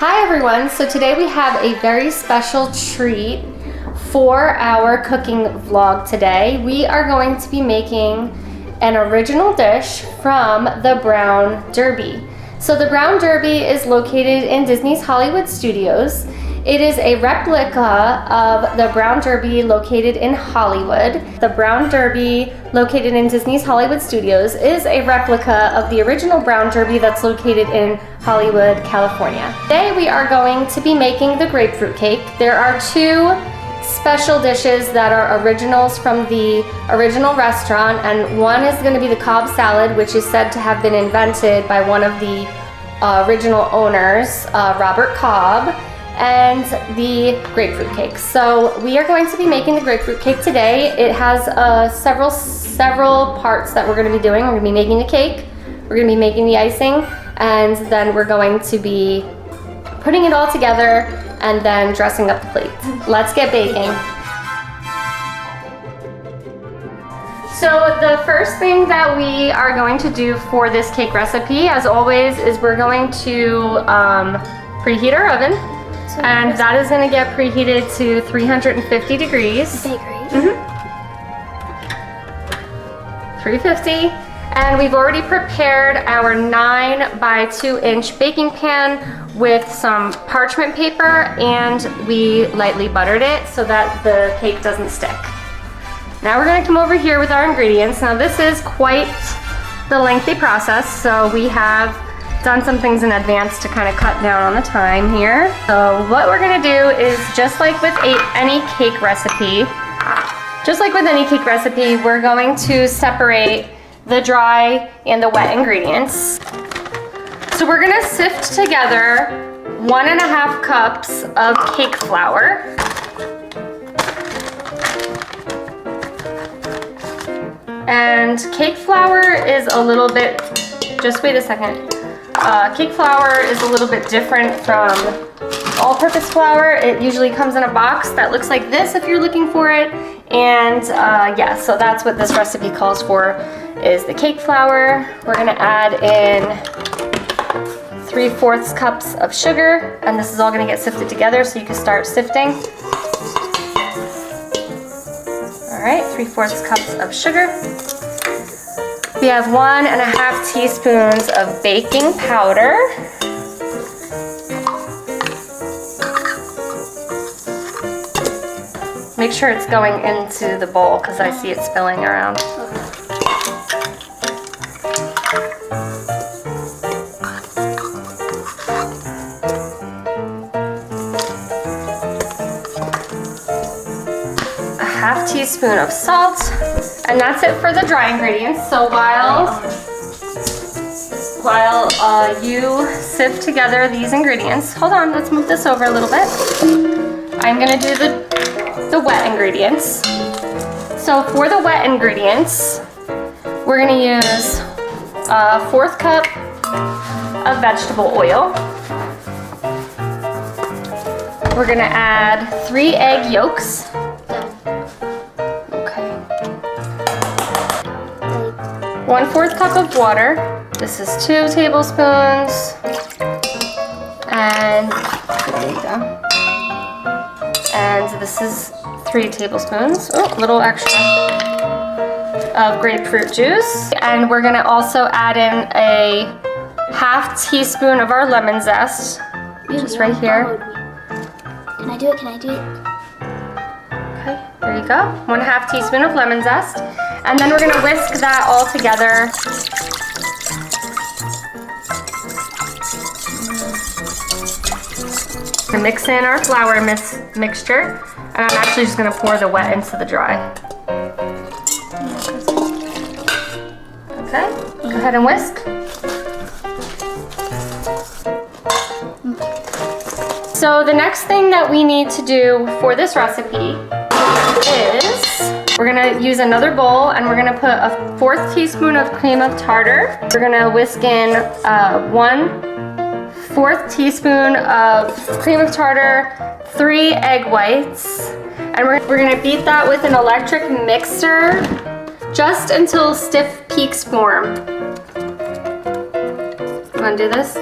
Hi everyone, so today we have a very special treat for our cooking vlog today. We are going to be making an original dish from the Brown Derby. So the Brown Derby is located in Disney's Hollywood Studios. It is a replica of the Brown Derby located in Hollywood. The Brown Derby located in Disney's Hollywood Studios is a replica of the original Brown Derby that's located in Hollywood, California. Today we are going to be making the grapefruit cake. There are two special dishes that are originals from the original restaurant, and one is going to be the Cobb salad, which is said to have been invented by one of the original owners, Robert Cobb, and the grapefruit cake. So we are going to be making the grapefruit cake today. It has several parts that we're going to be doing. We're going to be making the cake, we're going to be making the icing, and then we're going to be putting it all together and then dressing up the plate. Let's get baking. So the first thing that we are going to do for this cake recipe, as always, is we're going to preheat our oven. And that is going to get preheated to 350 degrees. Bakery. 350. And we've already prepared our 9 by 2 inch baking pan with some parchment paper, and we lightly buttered it so that the cake doesn't stick. Now we're going to come over here with our ingredients. Now this is quite the lengthy process, so we have done some things in advance to kind of cut down on the time here. So what we're gonna do is, just like with any cake recipe, we're going to separate the dry and the wet ingredients. So we're gonna sift together 1.5 cups of cake flour. And cake flour is a little bit, just wait a second. Cake flour is a little bit different from all-purpose flour. It usually comes in a box that looks like this if you're looking for it. And yeah, so that's what this recipe calls for, is the cake flour. We're gonna add in 3/4 cups of sugar, and this is all gonna get sifted together so you can start sifting. All right, 3/4 cups of sugar. We have 1.5 teaspoons of baking powder. Make sure it's going into the bowl because I see it spilling around. A 1/2 teaspoon of salt. And that's it for the dry ingredients. So while you sift together these ingredients, hold on, let's move this over a little bit. I'm gonna do the wet ingredients. So for the wet ingredients, we're gonna use a 1/4 cup of vegetable oil. We're gonna add 3 egg yolks. 1/4 cup of water. This is 2 tablespoons. And there you go. And this is 3 tablespoons. Oh, a little extra of grapefruit juice. And we're gonna also add in a 1/2 teaspoon of our lemon zest, which is right here. Can I do it? Can I do it? Okay, there you go. 1/2 teaspoon of lemon zest. And then we're gonna whisk that all together. To mix in our flour mixture, and I'm actually just gonna pour the wet into the dry. Okay, go ahead and whisk. So the next thing that we need to do for this recipe is, we're gonna use another bowl, and we're gonna put a 1/4 teaspoon of cream of tartar. We're gonna whisk in 1/4 teaspoon of cream of tartar, 3 egg whites, and we're gonna beat that with an electric mixer just until stiff peaks form. You wanna do this?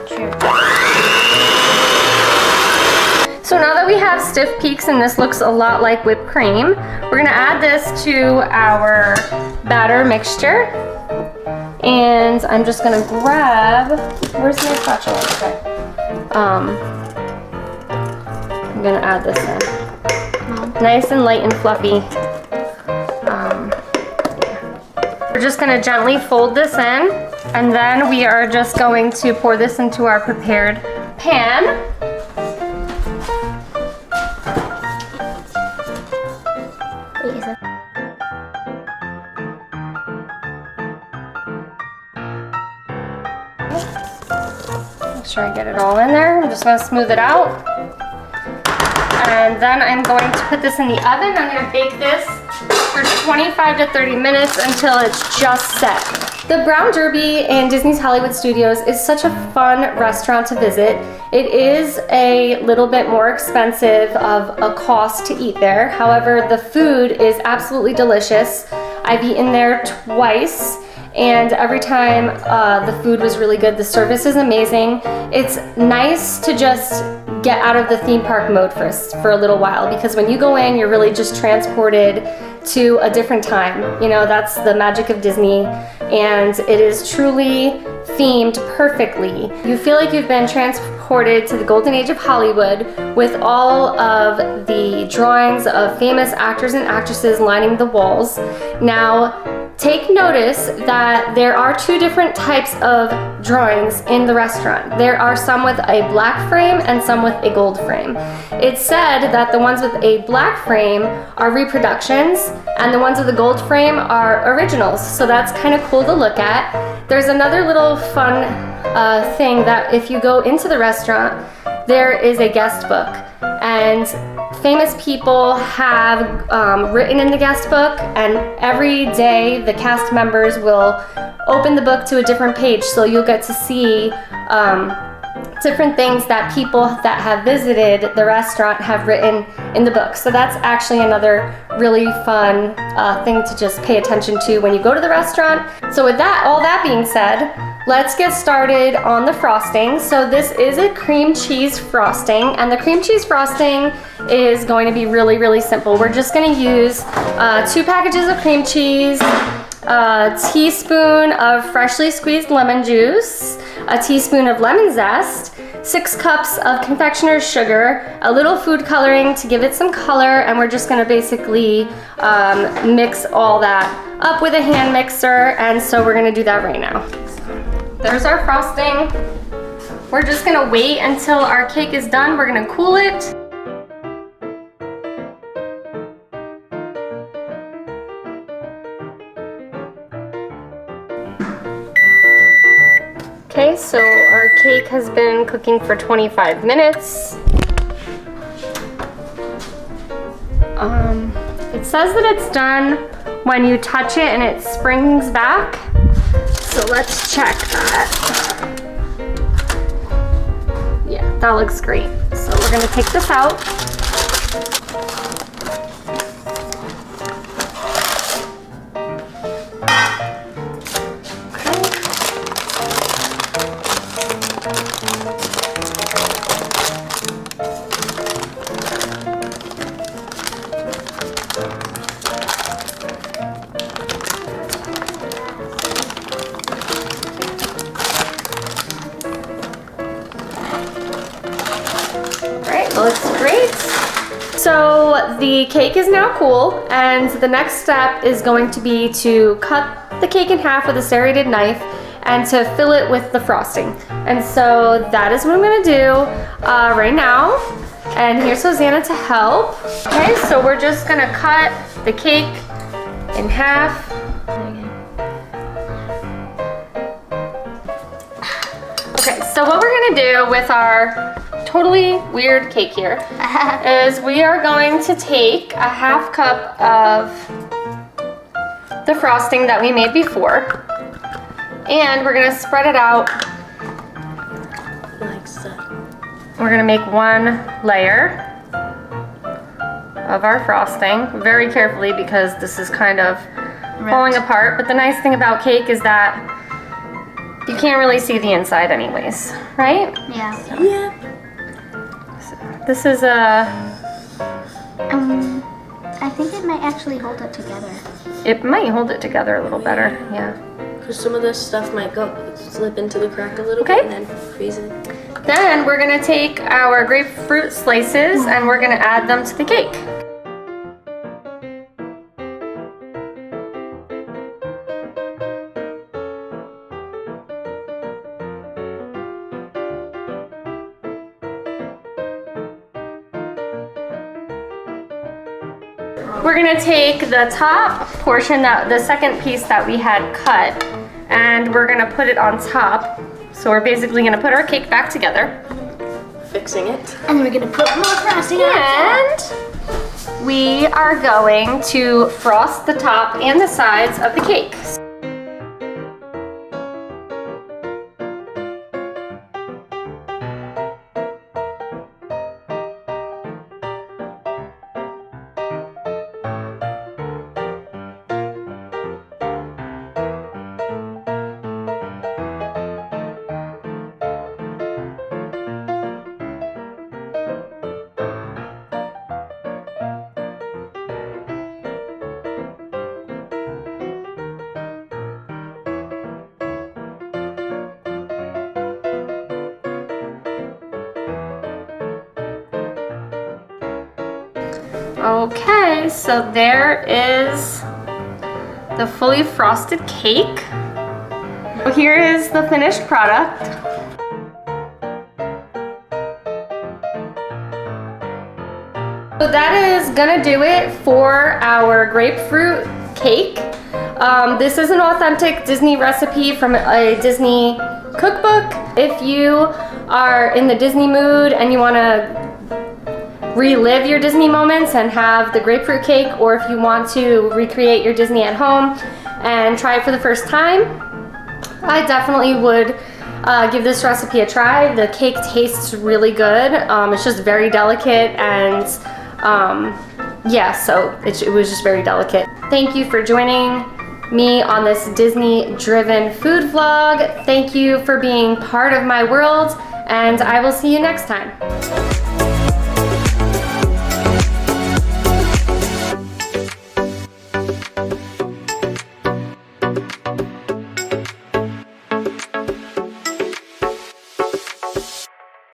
Sure. So now that we have stiff peaks and this looks a lot like whipped cream, we're gonna add this to our batter mixture. And I'm just gonna grab, where's my spatula? Okay. I'm gonna add this in. Nice and light and fluffy. We're just gonna gently fold this in, and then we are just going to pour this into our prepared pan. Make sure I get it all in there. I'm just gonna smooth it out. And then I'm going to put this in the oven. I'm gonna bake this for 25 to 30 minutes until it's just set. The Brown Derby in Disney's Hollywood Studios is such a fun restaurant to visit. It is a little bit more expensive of a cost to eat there. However, the food is absolutely delicious. I've eaten there twice, and every time the food was really good. The service is amazing. It's nice to just get out of the theme park mode for a little while, because when you go in, you're really just transported to a different time. You know, that's the magic of Disney, and it is truly themed perfectly. You feel like you've been transported to the golden age of Hollywood with all of the drawings of famous actors and actresses lining the walls. Now, take notice that there are two different types of drawings in the restaurant. There are some with a black frame and some with a gold frame. It's said that the ones with a black frame are reproductions and the ones with the gold frame are originals. So that's kind of cool to look at. There's another little fun thing that if you go into the restaurant, there is a guest book, and famous people have written in the guest book, and every day the cast members will open the book to a different page, so you'll get to see different things that people that have visited the restaurant have written in the book. So that's actually another really fun thing to just pay attention to when you go to the restaurant. So with that, all that being said, let's get started on the frosting. So this is a cream cheese frosting, and the cream cheese frosting is going to be really, really simple. We're just gonna use 2 packages of cream cheese, a teaspoon of freshly squeezed lemon juice, a teaspoon of lemon zest, 6 cups of confectioner's sugar, a little food coloring to give it some color, and we're just gonna basically mix all that up with a hand mixer, and so we're gonna do that right now. There's our frosting. We're just gonna wait until our cake is done. We're gonna cool it. Okay, so our cake has been cooking for 25 minutes. It says that it's done when you touch it and it springs back. So let's check that. Yeah, that looks great. So we're gonna take this out. Looks great. So the cake is now cool, and the next step is going to be to cut the cake in half with a serrated knife and to fill it with the frosting. And so that is what I'm gonna do right now. And here's Hosanna to help. Okay, so we're just gonna cut the cake in half. Okay, so what we're gonna do with our totally weird cake here is we are going to take a half cup of the frosting that we made before, and we're gonna spread it out like so. We're gonna make one layer of our frosting very carefully because this is kind of falling apart, but the nice thing about cake is that you can't really see the inside anyways, right? Yeah. So, Yeah. This is a... I think it might actually hold it together. It might hold it together a little better, yeah. Because some of this stuff might slip into the crack a little Okay. bit and then freeze it. Then we're gonna take our grapefruit slices and we're gonna add them to the cake. We're gonna take the top portion, the second piece that we had cut, and we're gonna put it on top. So we're basically gonna put our cake back together. Fixing it. And we're gonna put more frosting on And we are going to frost the top and the sides of the cake. Okay, so there is the fully frosted cake. So here is the finished product. So that is gonna do it for our grapefruit cake. This is an authentic Disney recipe from a Disney cookbook. If you are in the Disney mood and you wanna relive your Disney moments and have the grapefruit cake, or if you want to recreate your Disney at home and try it for the first time, I definitely would give this recipe a try. The cake tastes really good. It's just very delicate, and yeah, so it was just very delicate. Thank you for joining me on this Disney-driven food vlog. Thank you for being part of my world, and I will see you next time.